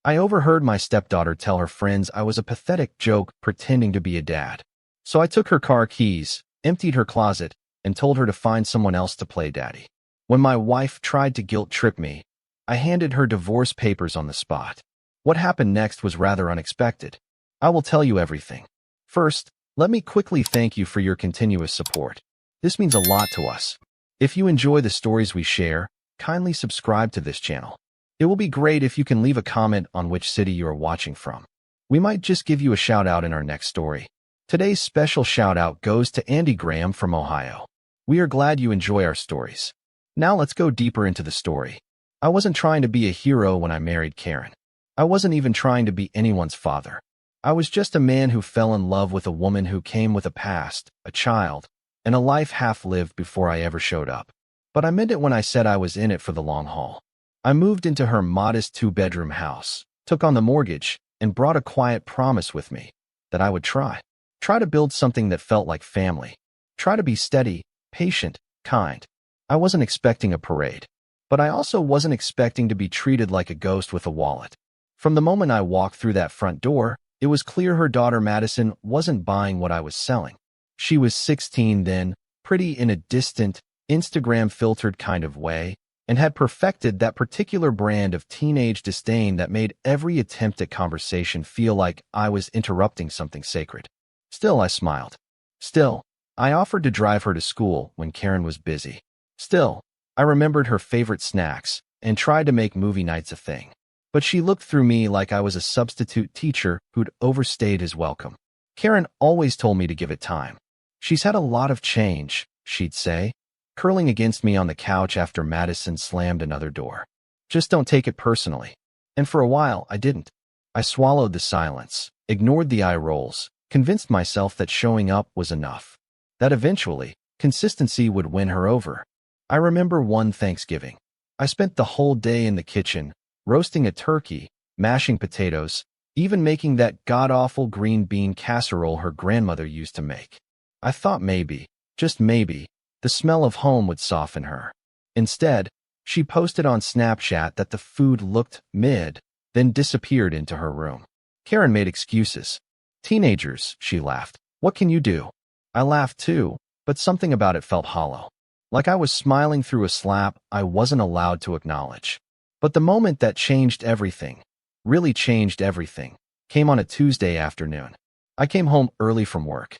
I overheard my stepdaughter tell her friends I was a pathetic joke pretending to be a dad. So I took her car keys, emptied her closet, and told her to find someone else to play daddy. When my wife tried to guilt-trip me, I handed her divorce papers on the spot. What happened next was rather unexpected. I will tell you everything. First, let me quickly thank you for your continuous support. This means a lot to us. If you enjoy the stories we share, kindly subscribe to this channel. It will be great if you can leave a comment on which city you are watching from. We might just give you a shout out in our next story. Today's special shout out goes to Andy Graham from Ohio. We are glad you enjoy our stories. Now let's go deeper into the story. I wasn't trying to be a hero when I married Karen. I wasn't even trying to be anyone's father. I was just a man who fell in love with a woman who came with a past, a child, and a life half-lived before I ever showed up. But I meant it when I said I was in it for the long haul. I moved into her modest two-bedroom house, took on the mortgage, and brought a quiet promise with me that I would try to build something that felt like family. Try to be steady, patient, kind. I wasn't expecting a parade, but I also wasn't expecting to be treated like a ghost with a wallet. From the moment I walked through that front door, it was clear her daughter Madison wasn't buying what I was selling. She was 16 then, pretty in a distant, Instagram-filtered kind of way, and had perfected that particular brand of teenage disdain that made every attempt at conversation feel like I was interrupting something sacred. Still, I smiled. Still, I offered to drive her to school when Karen was busy. Still, I remembered her favorite snacks and tried to make movie nights a thing. But she looked through me like I was a substitute teacher who'd overstayed his welcome. Karen always told me to give it time. She's had a lot of change, she'd say, curling against me on the couch after Madison slammed another door. Just don't take it personally. And for a while, I didn't. I swallowed the silence, ignored the eye rolls, convinced myself that showing up was enough. That eventually, consistency would win her over. I remember one Thanksgiving. I spent the whole day in the kitchen, roasting a turkey, mashing potatoes, even making that god-awful green bean casserole her grandmother used to make. I thought maybe, just maybe, the smell of home would soften her. Instead, she posted on Snapchat that the food looked mid, then disappeared into her room. Karen made excuses. Teenagers, she laughed. What can you do? I laughed too, but something about it felt hollow. Like I was smiling through a slap I wasn't allowed to acknowledge. But the moment that changed everything, really changed everything, came on a Tuesday afternoon. I came home early from work.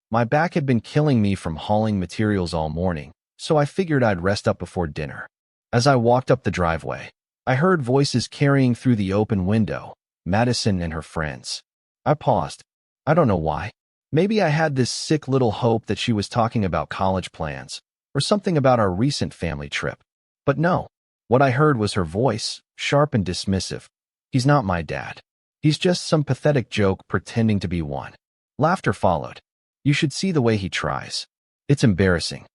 My back had been killing me from hauling materials all morning, so I figured I'd rest up before dinner. As I walked up the driveway, I heard voices carrying through the open window, Madison and her friends. I paused. I don't know why. Maybe I had this sick little hope that she was talking about college plans, or something about our recent family trip. But no. What I heard was her voice, sharp and dismissive. He's not my dad. He's just some pathetic joke pretending to be one. Laughter followed. You should see the way he tries. It's embarrassing.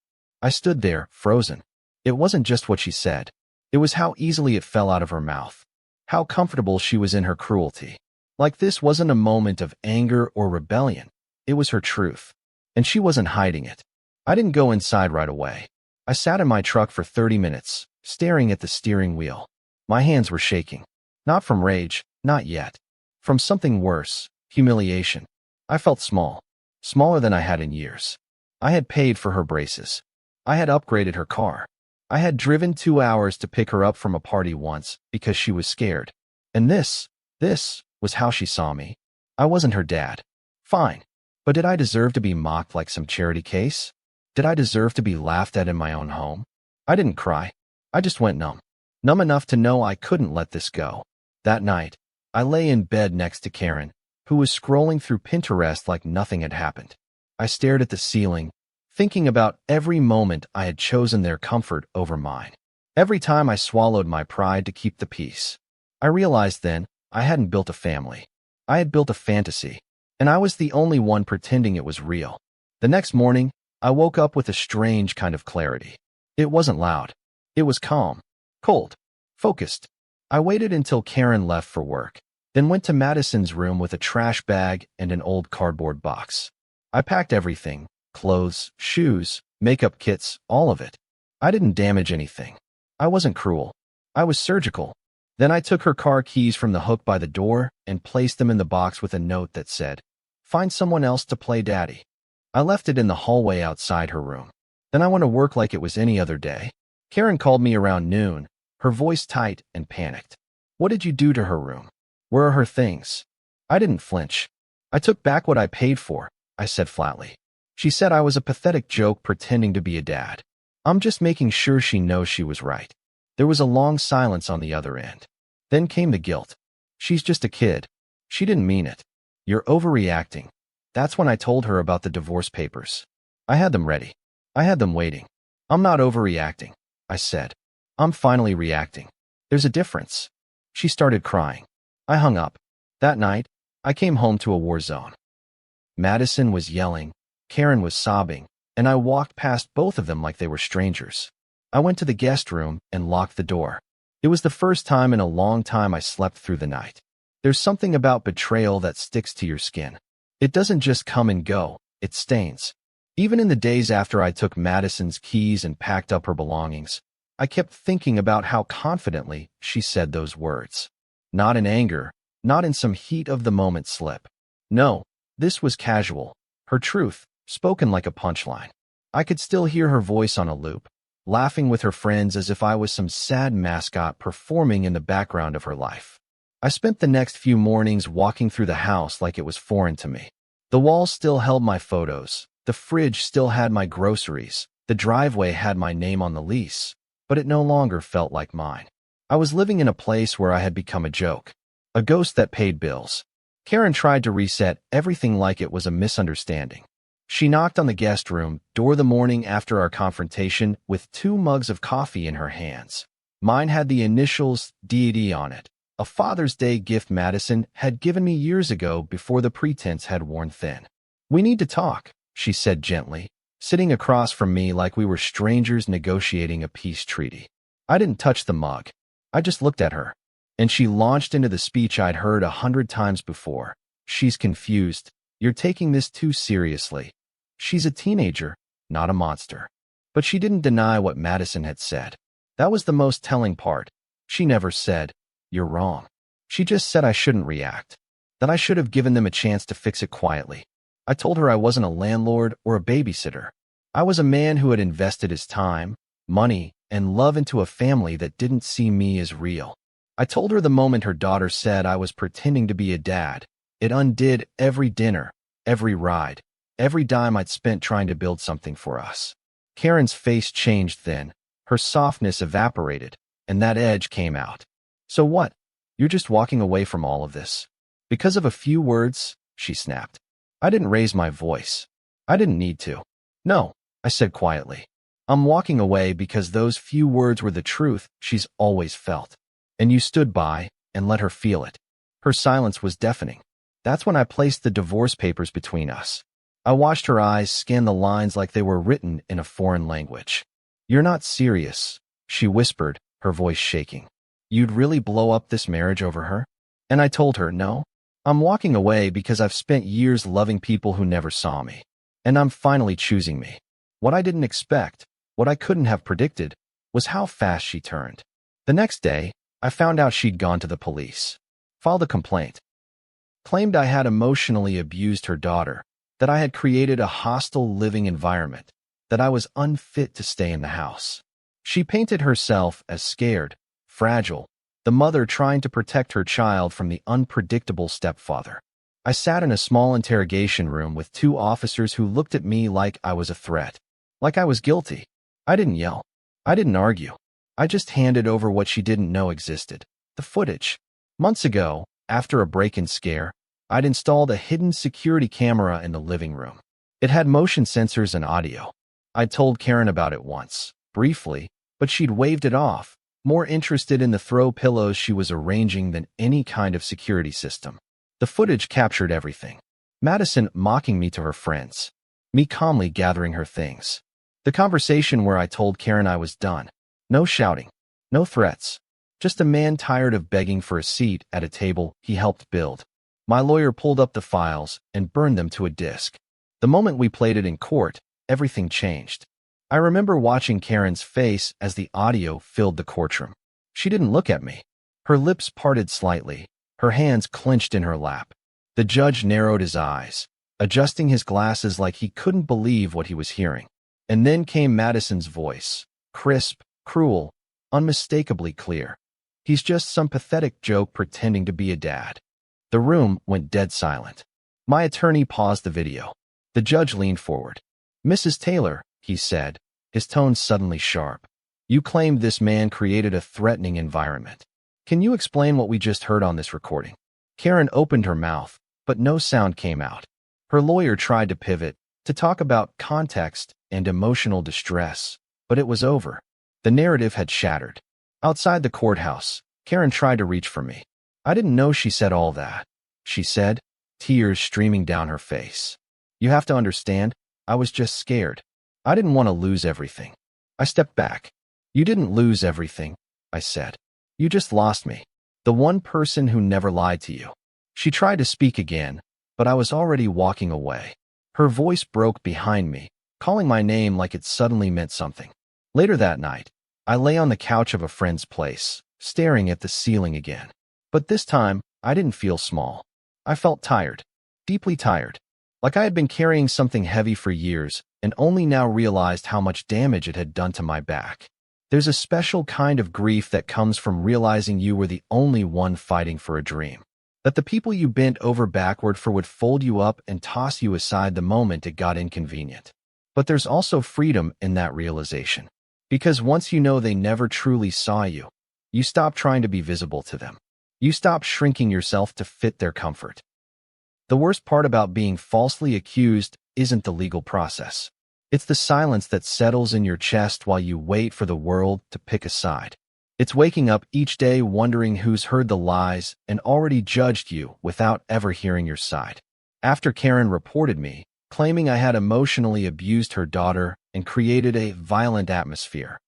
I stood there, frozen. It wasn't just what she said. It was how easily it fell out of her mouth. How comfortable she was in her cruelty. Like this wasn't a moment of anger or rebellion. It was her truth. And she wasn't hiding it. I didn't go inside right away. I sat in my truck for 30 minutes, staring at the steering wheel. My hands were shaking. Not from rage, not yet. From something worse, humiliation. I felt small. Smaller than I had in years. I had paid for her braces. I had upgraded her car. I had driven 2 hours to pick her up from a party once because she was scared. And this was how she saw me. I wasn't her dad. Fine. But did I deserve to be mocked like some charity case? Did I deserve to be laughed at in my own home? I didn't cry. I just went numb. Numb enough to know I couldn't let this go. That night, I lay in bed next to Karen, who was scrolling through Pinterest like nothing had happened. I stared at the ceiling, thinking about every moment I had chosen their comfort over mine. Every time I swallowed my pride to keep the peace. I realized then I hadn't built a family. I had built a fantasy, and I was the only one pretending it was real. The next morning, I woke up with a strange kind of clarity. It wasn't loud. It was calm, cold, focused. I waited until Karen left for work, then went to Madison's room with a trash bag and an old cardboard box. I packed everything, clothes, shoes, makeup kits, all of it. I didn't damage anything. I wasn't cruel. I was surgical. Then I took her car keys from the hook by the door and placed them in the box with a note that said, "Find someone else to play daddy." I left it in the hallway outside her room. Then I went to work like it was any other day. Karen called me around noon, her voice tight and panicked. "What did you do to her room? Where are her things?" I didn't flinch. "I took back what I paid for," I said flatly. She said I was a pathetic joke pretending to be a dad. "I'm just making sure she knows she was right." There was a long silence on the other end. Then came the guilt. "She's just a kid. She didn't mean it. You're overreacting." That's when I told her about the divorce papers. I had them ready. I had them waiting. "I'm not overreacting," I said. "I'm finally reacting. There's a difference." She started crying. I hung up. That night, I came home to a war zone. Madison was yelling, Karen was sobbing, and I walked past both of them like they were strangers. I went to the guest room and locked the door. It was the first time in a long time I slept through the night. There's something about betrayal that sticks to your skin. It doesn't just come and go, it stains. Even in the days after I took Madison's keys and packed up her belongings, I kept thinking about how confidently she said those words. Not in anger, not in some heat of the moment slip. No, this was casual, her truth, spoken like a punchline. I could still hear her voice on a loop, laughing with her friends as if I was some sad mascot performing in the background of her life. I spent the next few mornings walking through the house like it was foreign to me. The walls still held my photos, the fridge still had my groceries, the driveway had my name on the lease, but it no longer felt like mine. I was living in a place where I had become a joke, a ghost that paid bills. Karen tried to reset everything like it was a misunderstanding. She knocked on the guest room door the morning after our confrontation with 2 mugs of coffee in her hands. Mine had the initials DD on it, a Father's Day gift Madison had given me years ago before the pretense had worn thin. "We need to talk," she said gently, sitting across from me like we were strangers negotiating a peace treaty. I didn't touch the mug. I just looked at her. And she launched into the speech I'd heard 100 times before. "She's confused. You're taking this too seriously. She's a teenager, not a monster." But she didn't deny what Madison had said. That was the most telling part. She never said, "You're wrong." She just said I shouldn't react, that I should have given them a chance to fix it quietly. I told her I wasn't a landlord or a babysitter. I was a man who had invested his time, money, and love into a family that didn't see me as real. I told her the moment her daughter said I was pretending to be a dad, it undid every dinner, every ride, every dime I'd spent trying to build something for us. Karen's face changed then, her softness evaporated, and that edge came out. "So what? You're just walking away from all of this? Because of a few words?" she snapped. I didn't raise my voice. I didn't need to. "No," I said quietly. "I'm walking away because those few words were the truth she's always felt. And you stood by and let her feel it." Her silence was deafening. That's when I placed the divorce papers between us. I watched her eyes scan the lines like they were written in a foreign language. "You're not serious," she whispered, her voice shaking. "You'd really blow up this marriage over her?" And I told her, "No. I'm walking away because I've spent years loving people who never saw me. And I'm finally choosing me." What I didn't expect, what I couldn't have predicted, was how fast she turned. The next day, I found out she'd gone to the police, filed a complaint, claimed I had emotionally abused her daughter, that I had created a hostile living environment, that I was unfit to stay in the house. She painted herself as scared, fragile, the mother trying to protect her child from the unpredictable stepfather. I sat in a small interrogation room with 2 officers who looked at me like I was a threat, like I was guilty. I didn't yell. I didn't argue. I just handed over what she didn't know existed, the footage. Months ago, after a break-in scare, I'd installed a hidden security camera in the living room. It had motion sensors and audio. I'd told Karen about it once, briefly, but she'd waved it off, more interested in the throw pillows she was arranging than any kind of security system. The footage captured everything. Madison mocking me to her friends, me calmly gathering her things. The conversation where I told Karen I was done. No shouting, no threats, just a man tired of begging for a seat at a table he helped build. My lawyer pulled up the files and burned them to a disk. The moment we played it in court, everything changed. I remember watching Karen's face as the audio filled the courtroom. She didn't look at me. Her lips parted slightly, her hands clenched in her lap. The judge narrowed his eyes, adjusting his glasses like he couldn't believe what he was hearing. And then came Madison's voice, crisp, cruel, unmistakably clear. He's just some pathetic joke pretending to be a dad. The room went dead silent. My attorney paused the video. The judge leaned forward. "Mrs. Taylor," he said, his tone suddenly sharp, "you claim this man created a threatening environment. Can you explain what we just heard on this recording?" Karen opened her mouth, but no sound came out. Her lawyer tried to pivot, to talk about context and emotional distress, but it was over. The narrative had shattered. Outside the courthouse, Karen tried to reach for me. "I didn't know she said all that," she said, tears streaming down her face. "You have to understand, I was just scared. I didn't want to lose everything." I stepped back. "You didn't lose everything," I said. "You just lost me. The one person who never lied to you." She tried to speak again, but I was already walking away. Her voice broke behind me, calling my name like it suddenly meant something. Later that night, I lay on the couch of a friend's place, staring at the ceiling again. But this time, I didn't feel small. I felt tired, deeply tired, like I had been carrying something heavy for years and only now realized how much damage it had done to my back. There's a special kind of grief that comes from realizing you were the only one fighting for a dream. That the people you bent over backward for would fold you up and toss you aside the moment it got inconvenient. But there's also freedom in that realization. Because once you know they never truly saw you, you stop trying to be visible to them. You stop shrinking yourself to fit their comfort. The worst part about being falsely accused isn't the legal process. It's the silence that settles in your chest while you wait for the world to pick a side. It's waking up each day wondering who's heard the lies and already judged you without ever hearing your side. After Karen reported me, claiming I had emotionally abused her daughter and created a violent atmosphere,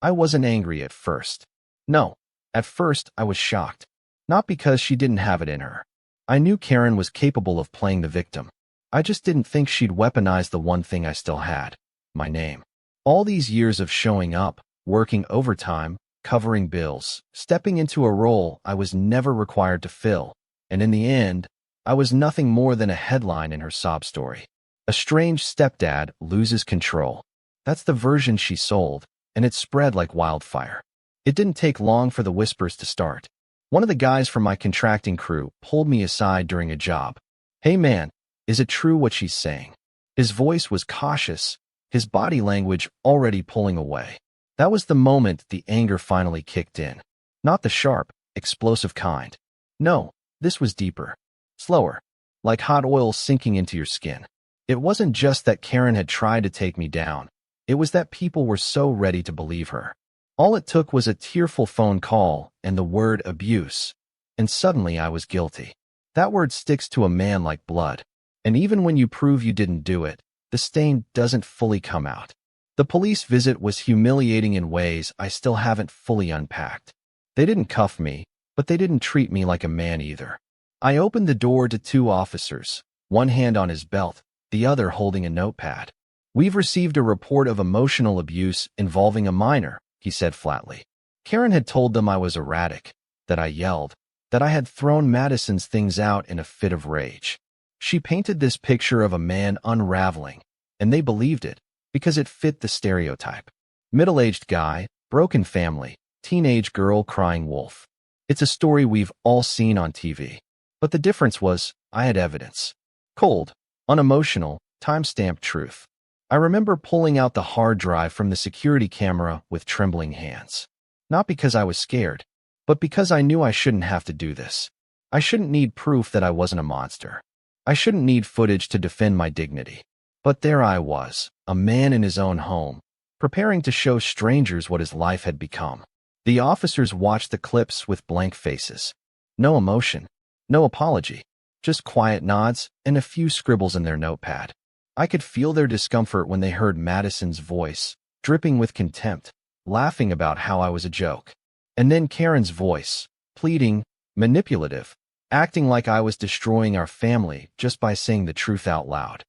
I wasn't angry at first. No, at first I was shocked. Not because she didn't have it in her. I knew Karen was capable of playing the victim. I just didn't think she'd weaponize the one thing I still had: my name. All these years of showing up, working overtime, covering bills, stepping into a role I was never required to fill, and in the end, I was nothing more than a headline in her sob story. A strange stepdad loses control. That's the version she sold, and it spread like wildfire. It didn't take long for the whispers to start. One of the guys from my contracting crew pulled me aside during a job. "Hey man, is it true what she's saying?" His voice was cautious, his body language already pulling away. That was the moment the anger finally kicked in. Not the sharp, explosive kind. No, this was deeper, slower, like hot oil sinking into your skin. It wasn't just that Karen had tried to take me down. It was that people were so ready to believe her. All it took was a tearful phone call and the word abuse, and suddenly I was guilty. That word sticks to a man like blood, and even when you prove you didn't do it, the stain doesn't fully come out. The police visit was humiliating in ways I still haven't fully unpacked. They didn't cuff me, but they didn't treat me like a man either. I opened the door to two officers, one hand on his belt, the other holding a notepad. "We've received a report of emotional abuse involving a minor," he said flatly. Karen had told them I was erratic, that I yelled, that I had thrown Madison's things out in a fit of rage. She painted this picture of a man unraveling, and they believed it, because it fit the stereotype. Middle-aged guy, broken family, teenage girl crying wolf. It's a story we've all seen on TV. But the difference was, I had evidence. Cold, unemotional, time-stamped truth. I remember pulling out the hard drive from the security camera with trembling hands. Not because I was scared, but because I knew I shouldn't have to do this. I shouldn't need proof that I wasn't a monster. I shouldn't need footage to defend my dignity. But there I was, a man in his own home, preparing to show strangers what his life had become. The officers watched the clips with blank faces. No emotion, no apology, just quiet nods and a few scribbles in their notepad. I could feel their discomfort when they heard Madison's voice, dripping with contempt, laughing about how I was a joke. And then Karen's voice, pleading, manipulative, acting like I was destroying our family just by saying the truth out loud.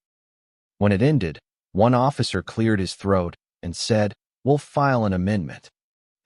When it ended, one officer cleared his throat and said, "We'll file an amendment."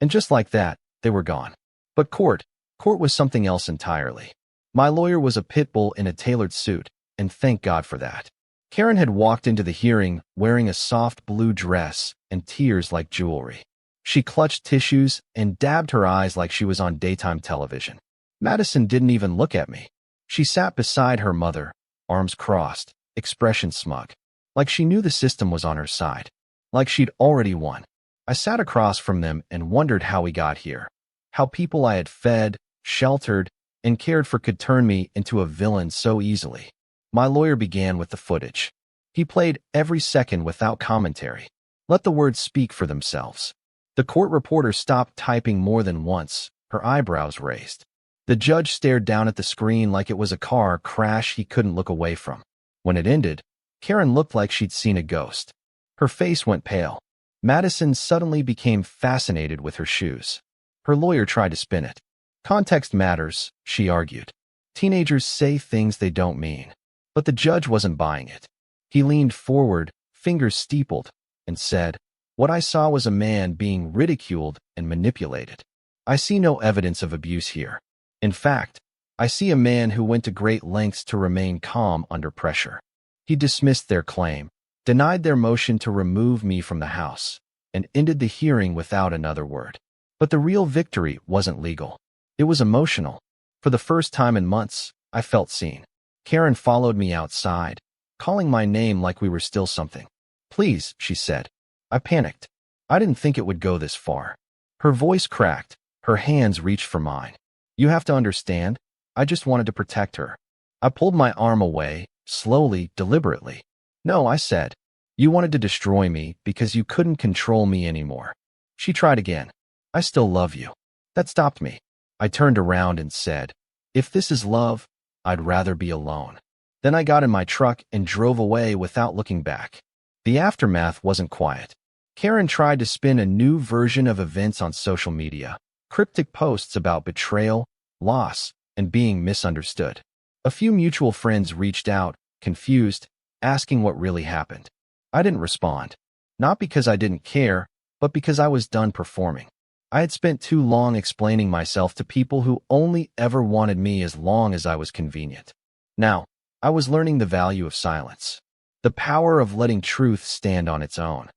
And just like that, they were gone. But court, Court was something else entirely. My lawyer was a pit bull in a tailored suit, and thank God for that. Karen had walked into the hearing wearing a soft blue dress and tears like jewelry. She clutched tissues and dabbed her eyes like she was on daytime television. Madison didn't even look at me. She sat beside her mother, arms crossed, expression smug, like she knew the system was on her side, like she'd already won. I sat across from them and wondered how we got here, how people I had fed, sheltered, and cared for could turn me into a villain so easily. My lawyer began with the footage. He played every second without commentary. Let the words speak for themselves. The court reporter stopped typing more than once, her eyebrows raised. The judge stared down at the screen like it was a car crash he couldn't look away from. When it ended, Karen looked like she'd seen a ghost. Her face went pale. Madison suddenly became fascinated with her shoes. Her lawyer tried to spin it. Context matters, she argued. Teenagers say things they don't mean. But the judge wasn't buying it. He leaned forward, fingers steepled, and said, "What I saw was a man being ridiculed and manipulated. I see no evidence of abuse here. In fact, I see a man who went to great lengths to remain calm under pressure." He dismissed their claim, denied their motion to remove me from the house, and ended the hearing without another word. But the real victory wasn't legal. It was emotional. For the first time in months, I felt seen. Karen followed me outside, calling my name like we were still something. "Please," she said. I panicked. I didn't think it would go this far. Her voice cracked. Her hands reached for mine. "You have to understand, I just wanted to protect her." I pulled my arm away, slowly, deliberately. "No," I said. "You wanted to destroy me because you couldn't control me anymore." She tried again. "I still love you." That stopped me. I turned around and said, "If this is love, I'd rather be alone." Then I got in my truck and drove away without looking back. The aftermath wasn't quiet. Karen tried to spin a new version of events on social media, cryptic posts about betrayal, loss, and being misunderstood. A few mutual friends reached out, confused, asking what really happened. I didn't respond, not because I didn't care, but because I was done performing. I had spent too long explaining myself to people who only ever wanted me as long as I was convenient. Now, I was learning the value of silence, the power of letting truth stand on its own.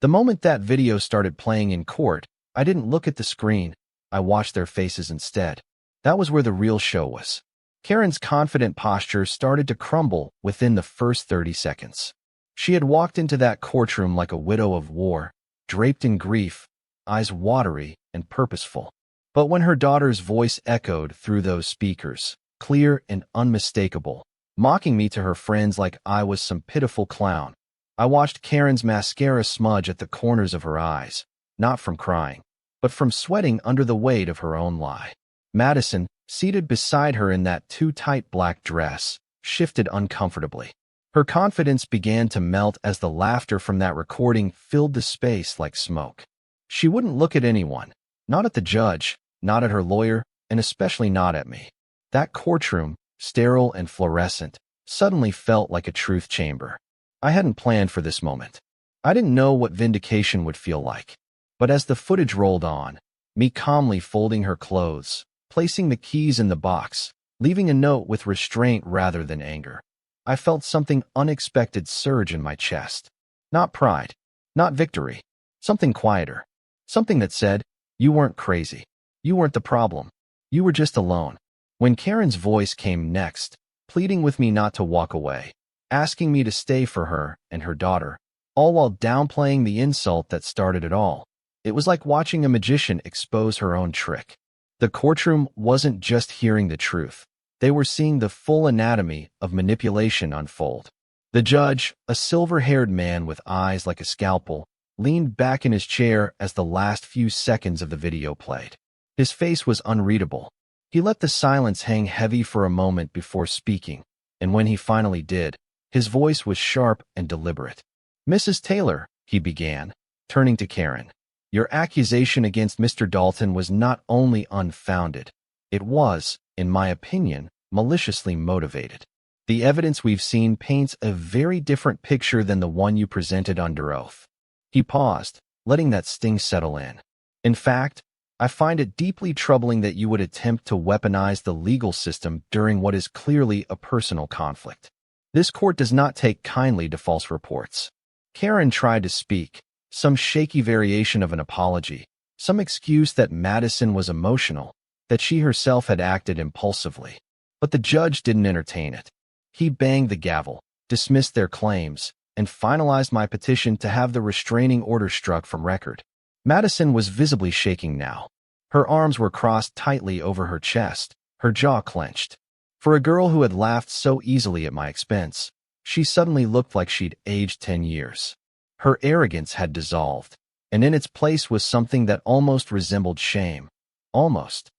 The moment that video started playing in court, I didn't look at the screen. I watched their faces instead. That was where the real show was. Karen's confident posture started to crumble within the first 30 seconds. She had walked into that courtroom like a widow of war, draped in grief, eyes watery and purposeful. But when her daughter's voice echoed through those speakers, clear and unmistakable, mocking me to her friends like I was some pitiful clown, I watched Karen's mascara smudge at the corners of her eyes, not from crying, but from sweating under the weight of her own lie. Madison, seated beside her in that too-tight black dress, shifted uncomfortably. Her confidence began to melt as the laughter from that recording filled the space like smoke. She wouldn't look at anyone, not at the judge, not at her lawyer, and especially not at me. That courtroom, sterile and fluorescent, suddenly felt like a truth chamber. I hadn't planned for this moment. I didn't know what vindication would feel like. But as the footage rolled on, me calmly folding her clothes, placing the keys in the box, leaving a note with restraint rather than anger, I felt something unexpected surge in my chest. Not pride, not victory, something quieter. Something that said, "You weren't crazy. You weren't the problem. You were just alone." When Karen's voice came next, pleading with me not to walk away, asking me to stay for her and her daughter, all while downplaying the insult that started it all, it was like watching a magician expose her own trick. The courtroom wasn't just hearing the truth. They were seeing the full anatomy of manipulation unfold. The judge, a silver-haired man with eyes like a scalpel, leaned back in his chair as the last few seconds of the video played. His face was unreadable. He let the silence hang heavy for a moment before speaking, and when he finally did, his voice was sharp and deliberate. "Mrs. Taylor," he began, turning to Karen, "your accusation against Mr. Dalton was not only unfounded, it was, in my opinion, maliciously motivated. The evidence we've seen paints a very different picture than the one you presented under oath." He paused, letting that sting settle in. "In fact, I find it deeply troubling that you would attempt to weaponize the legal system during what is clearly a personal conflict. This court does not take kindly to false reports. Karen tried to speak, some shaky variation of an apology, some excuse that Madison was emotional, that she herself had acted impulsively. But the judge didn't entertain it. He banged the gavel, dismissed their claims, and finalized my petition to have the restraining order struck from record. Madison was visibly shaking now. Her arms were crossed tightly over her chest, her jaw clenched. For a girl who had laughed so easily at my expense, she suddenly looked like she'd aged 10 years. Her arrogance had dissolved, and in its place was something that almost resembled shame. Almost.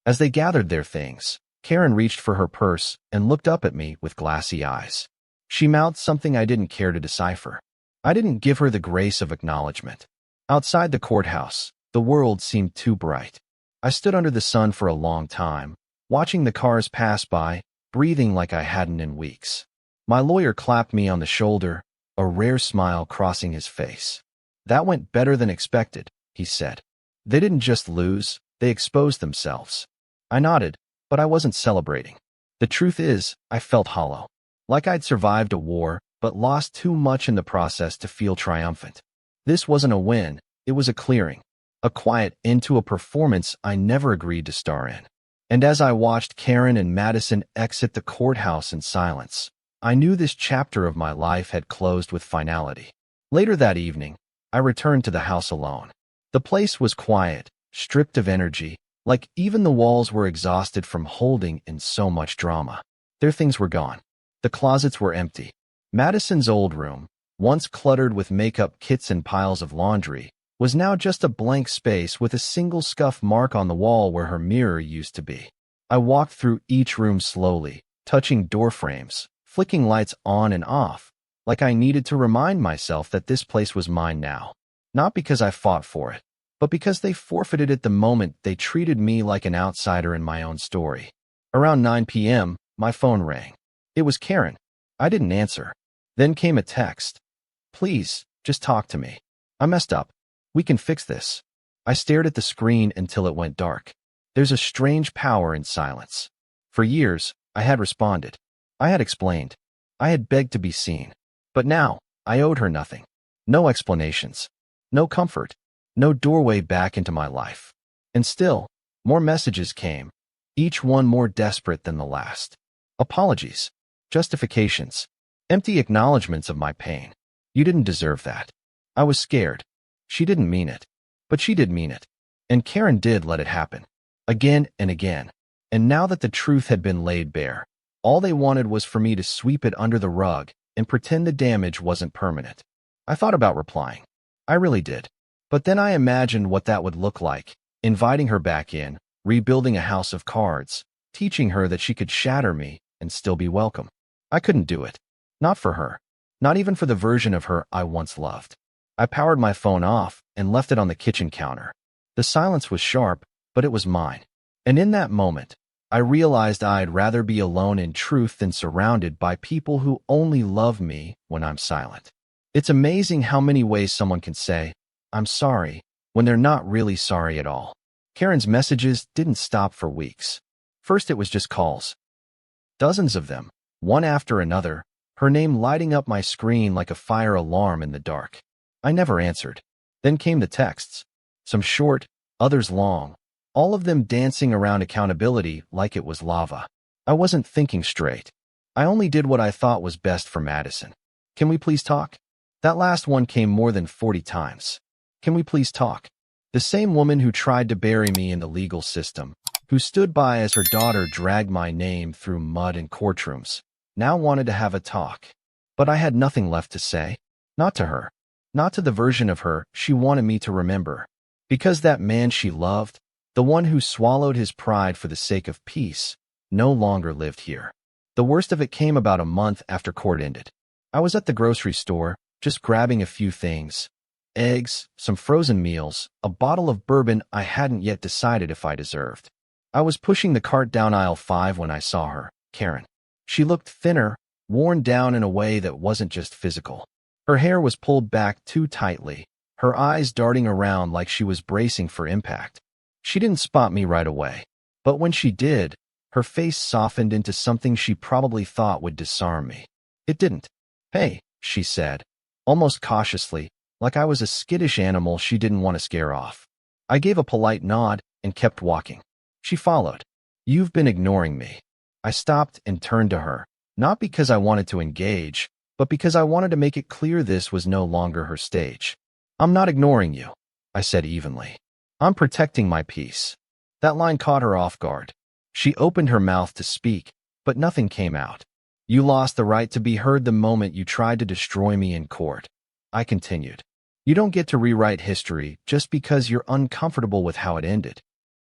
As they gathered their things, Karen reached for her purse and looked up at me with glassy eyes. She mouthed something I didn't care to decipher. I didn't give her the grace of acknowledgement. Outside the courthouse, the world seemed too bright. I stood under the sun for a long time, watching the cars pass by, breathing like I hadn't in weeks. My lawyer clapped me on the shoulder, a rare smile crossing his face. "That went better than expected," he said. "They didn't just lose, they exposed themselves." I nodded, but I wasn't celebrating. The truth is, I felt hollow. Like I'd survived a war, but lost too much in the process to feel triumphant. This wasn't a win, it was a clearing. A quiet end to a performance I never agreed to star in. And as I watched Karen and Madison exit the courthouse in silence, I knew this chapter of my life had closed with finality. Later that evening, I returned to the house alone. The place was quiet, stripped of energy, like even the walls were exhausted from holding in so much drama. Their things were gone. The closets were empty. Madison's old room, once cluttered with makeup kits and piles of laundry, was now just a blank space with a single scuff mark on the wall where her mirror used to be. I walked through each room slowly, touching door frames, flicking lights on and off, like I needed to remind myself that this place was mine now. Not because I fought for it, but because they forfeited it the moment they treated me like an outsider in my own story. Around 9 p.m., my phone rang. It was Karen. I didn't answer. Then came a text. "Please, just talk to me. I messed up. We can fix this." I stared at the screen until it went dark. There's a strange power in silence. For years, I had responded. I had explained. I had begged to be seen. But now, I owed her nothing. No explanations. No comfort. No doorway back into my life. And still, more messages came, each one more desperate than the last. Apologies. Justifications. Empty acknowledgments of my pain. "You didn't deserve that." I was scared. She didn't mean it. But she did mean it. And Karen did let it happen. Again and again. And now that the truth had been laid bare, all they wanted was for me to sweep it under the rug and pretend the damage wasn't permanent. I thought about replying. I really did. But then I imagined what that would look like, inviting her back in, rebuilding a house of cards, teaching her that she could shatter me and still be welcome. I couldn't do it. Not for her. Not even for the version of her I once loved. I powered my phone off and left it on the kitchen counter. The silence was sharp, but it was mine. And in that moment, I realized I'd rather be alone in truth than surrounded by people who only love me when I'm silent. It's amazing how many ways someone can say, "I'm sorry," when they're not really sorry at all. Karen's messages didn't stop for weeks. First it was just calls. Dozens of them, one after another, her name lighting up my screen like a fire alarm in the dark. I never answered. Then came the texts. Some short, others long, all of them dancing around accountability like it was lava. I wasn't thinking straight. I only did what I thought was best for Madison. "Can we please talk?" That last one came more than 40 times. "Can we please talk?" The same woman who tried to bury me in the legal system, who stood by as her daughter dragged my name through mud and courtrooms, now wanted to have a talk. But I had nothing left to say. Not to her. Not to the version of her she wanted me to remember. Because that man she loved, the one who swallowed his pride for the sake of peace, no longer lived here. The worst of it came about a month after court ended. I was at the grocery store, just grabbing a few things. Eggs, some frozen meals, a bottle of bourbon I hadn't yet decided if I deserved. I was pushing the cart down aisle 5 when I saw her, Karen. She looked thinner, worn down in a way that wasn't just physical. Her hair was pulled back too tightly, her eyes darting around like she was bracing for impact. She didn't spot me right away, but when she did, her face softened into something she probably thought would disarm me. It didn't. "Hey," she said, almost cautiously, like I was a skittish animal she didn't want to scare off. I gave a polite nod and kept walking. She followed. "You've been ignoring me." I stopped and turned to her, not because I wanted to engage, but because I wanted to make it clear this was no longer her stage. "I'm not ignoring you," I said evenly. "I'm protecting my peace." That line caught her off guard. She opened her mouth to speak, but nothing came out. "You lost the right to be heard the moment you tried to destroy me in court," I continued. "You don't get to rewrite history just because you're uncomfortable with how it ended."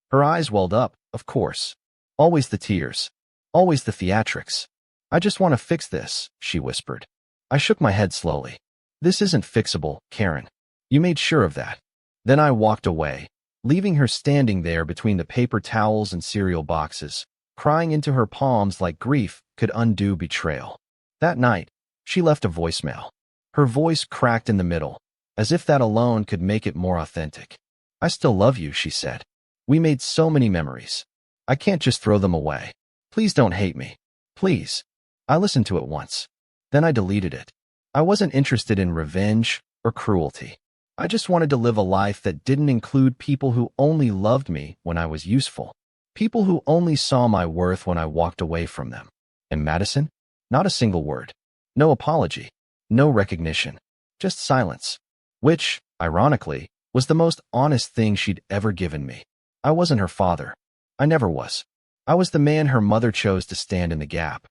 Her eyes welled up, of course. Always the tears. Always the theatrics. "I just want to fix this," she whispered. I shook my head slowly. "This isn't fixable, Karen. You made sure of that." Then I walked away, leaving her standing there between the paper towels and cereal boxes, crying into her palms like grief could undo betrayal. That night, she left a voicemail. Her voice cracked in the middle, as if that alone could make it more authentic. "I still love you," she said. "We made so many memories. I can't just throw them away. Please don't hate me. Please." I listened to it once. Then I deleted it. I wasn't interested in revenge or cruelty. I just wanted to live a life that didn't include people who only loved me when I was useful. People who only saw my worth when I walked away from them. And Madison? Not a single word. No apology. No recognition. Just silence. Which, ironically, was the most honest thing she'd ever given me. I wasn't her father. I never was. I was the man her mother chose to stand in the gap.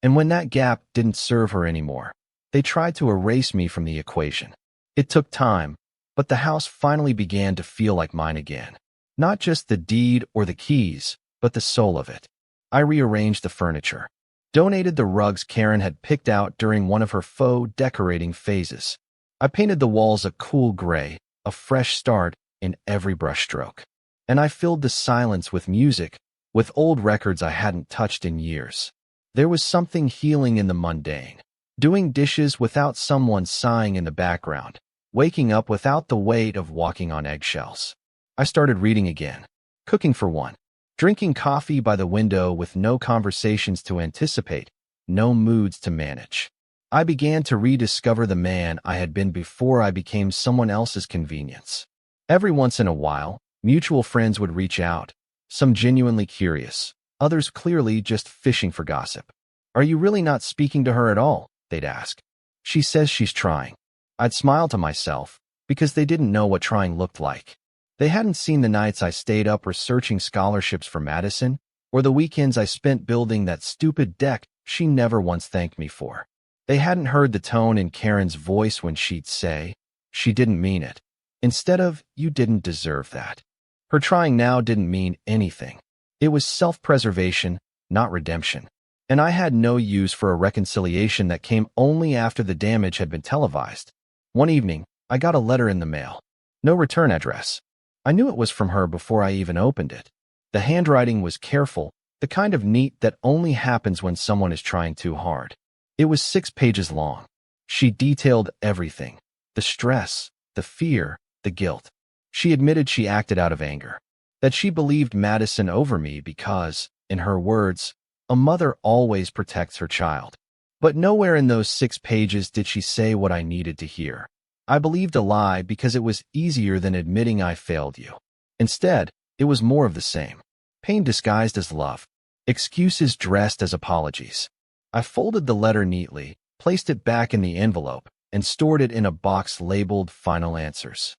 And when that gap didn't serve her anymore, they tried to erase me from the equation. It took time, but the house finally began to feel like mine again. Not just the deed or the keys, but the soul of it. I rearranged the furniture, donated the rugs Karen had picked out during one of her faux decorating phases. I painted the walls a cool gray, a fresh start in every brushstroke. And I filled the silence with music, with old records I hadn't touched in years. There was something healing in the mundane. Doing dishes without someone sighing in the background. Waking up without the weight of walking on eggshells. I started reading again. Cooking for one. Drinking coffee by the window with no conversations to anticipate, no moods to manage. I began to rediscover the man I had been before I became someone else's convenience. Every once in a while, mutual friends would reach out, some genuinely curious, others clearly just fishing for gossip. "Are you really not speaking to her at all?" they'd ask. "She says she's trying." I'd smile to myself, because they didn't know what trying looked like. They hadn't seen the nights I stayed up researching scholarships for Madison, or the weekends I spent building that stupid deck she never once thanked me for. They hadn't heard the tone in Karen's voice when she'd say, "She didn't mean it," instead of, "You didn't deserve that." Her trying now didn't mean anything. It was self-preservation, not redemption. And I had no use for a reconciliation that came only after the damage had been televised. One evening, I got a letter in the mail. No return address. I knew it was from her before I even opened it. The handwriting was careful, the kind of neat that only happens when someone is trying too hard. It was 6 pages long. She detailed everything. The stress, the fear, the guilt. She admitted she acted out of anger. That she believed Madison over me because, in her words, a mother always protects her child. But nowhere in those 6 pages did she say what I needed to hear. I believed a lie because it was easier than admitting I failed you. Instead, it was more of the same. Pain disguised as love. Excuses dressed as apologies. I folded the letter neatly, placed it back in the envelope, and stored it in a box labeled Final Answers.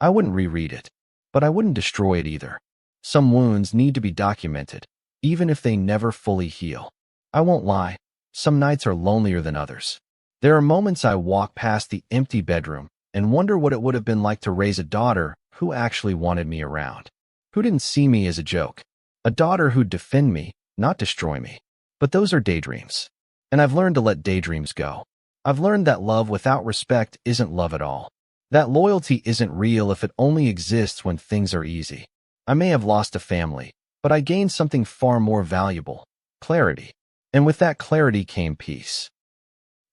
I wouldn't reread it, but I wouldn't destroy it either. Some wounds need to be documented, even if they never fully heal. I won't lie, some nights are lonelier than others. There are moments I walk past the empty bedroom and wonder what it would have been like to raise a daughter who actually wanted me around, who didn't see me as a joke, a daughter who'd defend me, not destroy me. But those are daydreams. And I've learned to let daydreams go. I've learned that love without respect isn't love at all. That loyalty isn't real if it only exists when things are easy. I may have lost a family, but I gained something far more valuable, clarity. And with that clarity came peace.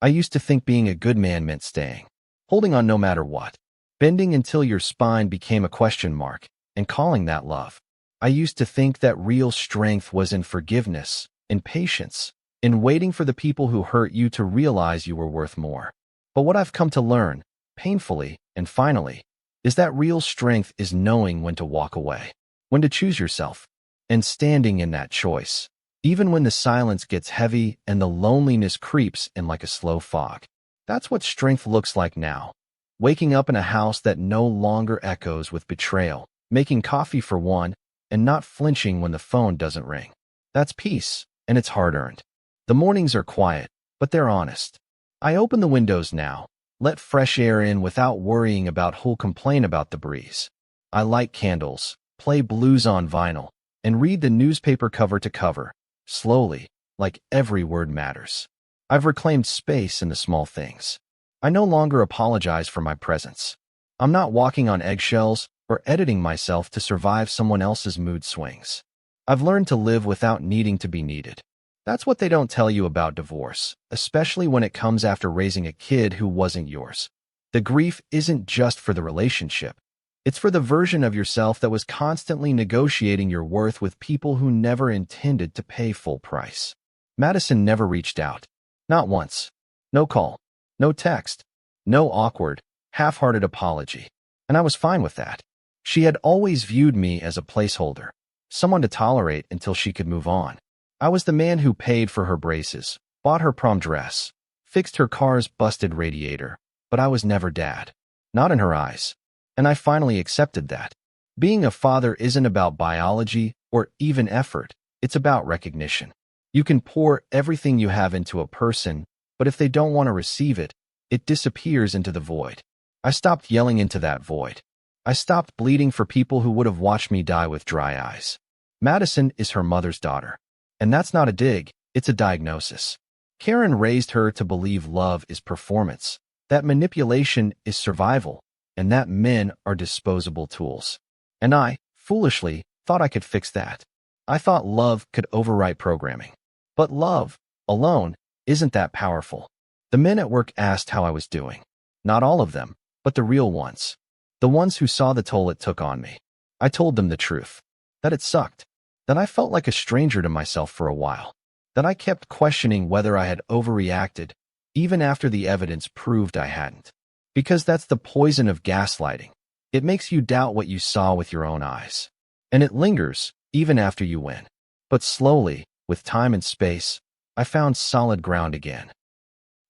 I used to think being a good man meant staying, holding on no matter what, bending until your spine became a question mark, and calling that love. I used to think that real strength was in forgiveness, in patience, in waiting for the people who hurt you to realize you were worth more. But what I've come to learn, painfully and finally, is that real strength is knowing when to walk away, when to choose yourself, and standing in that choice, even when the silence gets heavy and the loneliness creeps in like a slow fog. That's what strength looks like now. Waking up in a house that no longer echoes with betrayal, making coffee for one, and not flinching when the phone doesn't ring. That's peace, and it's hard-earned. The mornings are quiet, but they're honest. I open the windows now, let fresh air in without worrying about who'll complain about the breeze. I light candles, play blues on vinyl, and read the newspaper cover to cover, slowly, like every word matters. I've reclaimed space in the small things. I no longer apologize for my presence. I'm not walking on eggshells or editing myself to survive someone else's mood swings. I've learned to live without needing to be needed. That's what they don't tell you about divorce, especially when it comes after raising a kid who wasn't yours. The grief isn't just for the relationship. It's for the version of yourself that was constantly negotiating your worth with people who never intended to pay full price. Madison never reached out. Not once. No call. No text. No awkward, half-hearted apology. And I was fine with that. She had always viewed me as a placeholder, someone to tolerate until she could move on. I was the man who paid for her braces, bought her prom dress, fixed her car's busted radiator, but I was never dad. Not in her eyes. And I finally accepted that. Being a father isn't about biology or even effort. It's about recognition. You can pour everything you have into a person, but if they don't want to receive it, it disappears into the void. I stopped yelling into that void. I stopped bleeding for people who would have watched me die with dry eyes. Madison is her mother's daughter. And that's not a dig, it's a diagnosis. Karen raised her to believe love is performance, that manipulation is survival, and that men are disposable tools. And I, foolishly, thought I could fix that. I thought love could overwrite programming. But love, alone, isn't that powerful. The men at work asked how I was doing. Not all of them, but the real ones. The ones who saw the toll it took on me. I told them the truth. That it sucked. That I felt like a stranger to myself for a while. That I kept questioning whether I had overreacted, even after the evidence proved I hadn't. Because that's the poison of gaslighting. It makes you doubt what you saw with your own eyes. And it lingers, even after you win. But slowly, with time and space, I found solid ground again.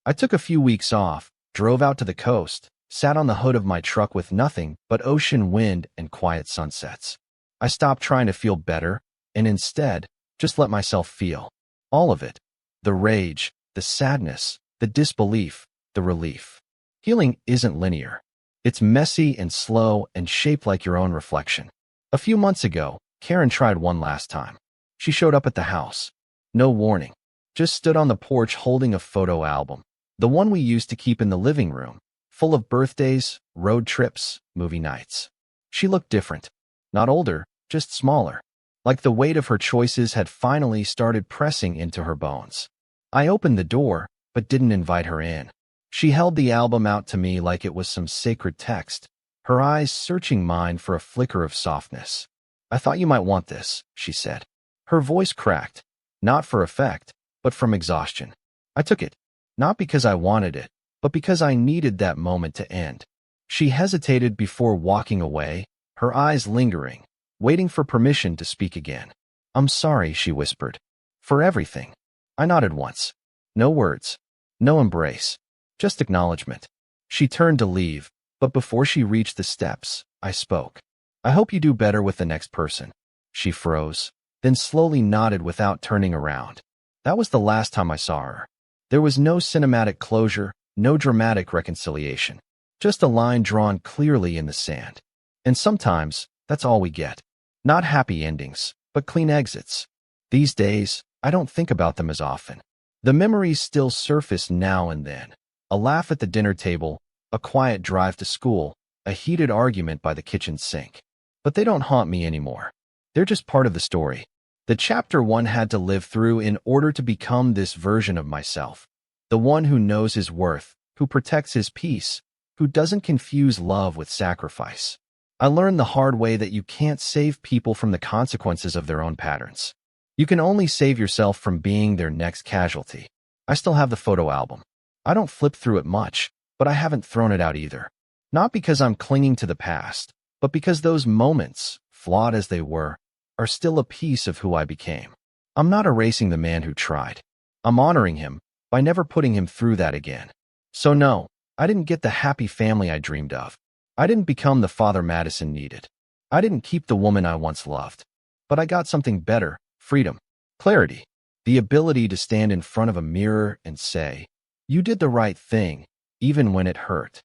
I took a few weeks off, drove out to the coast, sat on the hood of my truck with nothing but ocean wind and quiet sunsets. I stopped trying to feel better, and instead, just let myself feel. All of it. The rage, the sadness, the disbelief, the relief. Healing isn't linear. It's messy and slow and shaped like your own reflection. A few months ago, Karen tried one last time. She showed up at the house. No warning. Just stood on the porch holding a photo album. The one we used to keep in the living room, full of birthdays, road trips, movie nights. She looked different. Not older, just smaller. Like the weight of her choices had finally started pressing into her bones. I opened the door, but didn't invite her in. She held the album out to me like it was some sacred text, her eyes searching mine for a flicker of softness. "I thought you might want this," she said. Her voice cracked, not for effect, but from exhaustion. I took it, not because I wanted it, but because I needed that moment to end. She hesitated before walking away, her eyes lingering, waiting for permission to speak again. "I'm sorry," she whispered. "For everything." I nodded once. No words. No embrace. Just acknowledgement. She turned to leave, but before she reached the steps, I spoke. "I hope you do better with the next person." She froze, then slowly nodded without turning around. That was the last time I saw her. There was no cinematic closure, no dramatic reconciliation. Just a line drawn clearly in the sand. And sometimes, that's all we get. Not happy endings, but clean exits. These days, I don't think about them as often. The memories still surface now and then. A laugh at the dinner table, a quiet drive to school, a heated argument by the kitchen sink. But they don't haunt me anymore. They're just part of the story. The chapter one had to live through in order to become this version of myself. The one who knows his worth, who protects his peace, who doesn't confuse love with sacrifice. I learned the hard way that you can't save people from the consequences of their own patterns. You can only save yourself from being their next casualty. I still have the photo album. I don't flip through it much, but I haven't thrown it out either. Not because I'm clinging to the past, but because those moments, flawed as they were, are still a piece of who I became. I'm not erasing the man who tried. I'm honoring him by never putting him through that again. So no, I didn't get the happy family I dreamed of. I didn't become the father Madison needed. I didn't keep the woman I once loved. But I got something better: freedom, clarity, the ability to stand in front of a mirror and say, "You did the right thing, even when it hurt."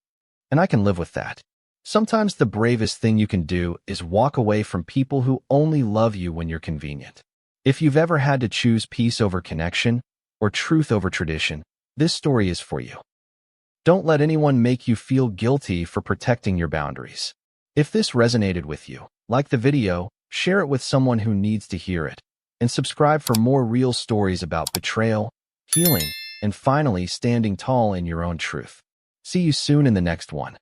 And I can live with that. Sometimes the bravest thing you can do is walk away from people who only love you when you're convenient. If you've ever had to choose peace over connection or truth over tradition, this story is for you. Don't let anyone make you feel guilty for protecting your boundaries. If this resonated with you, like the video, share it with someone who needs to hear it, and subscribe for more real stories about betrayal, healing, and finally standing tall in your own truth. See you soon in the next one.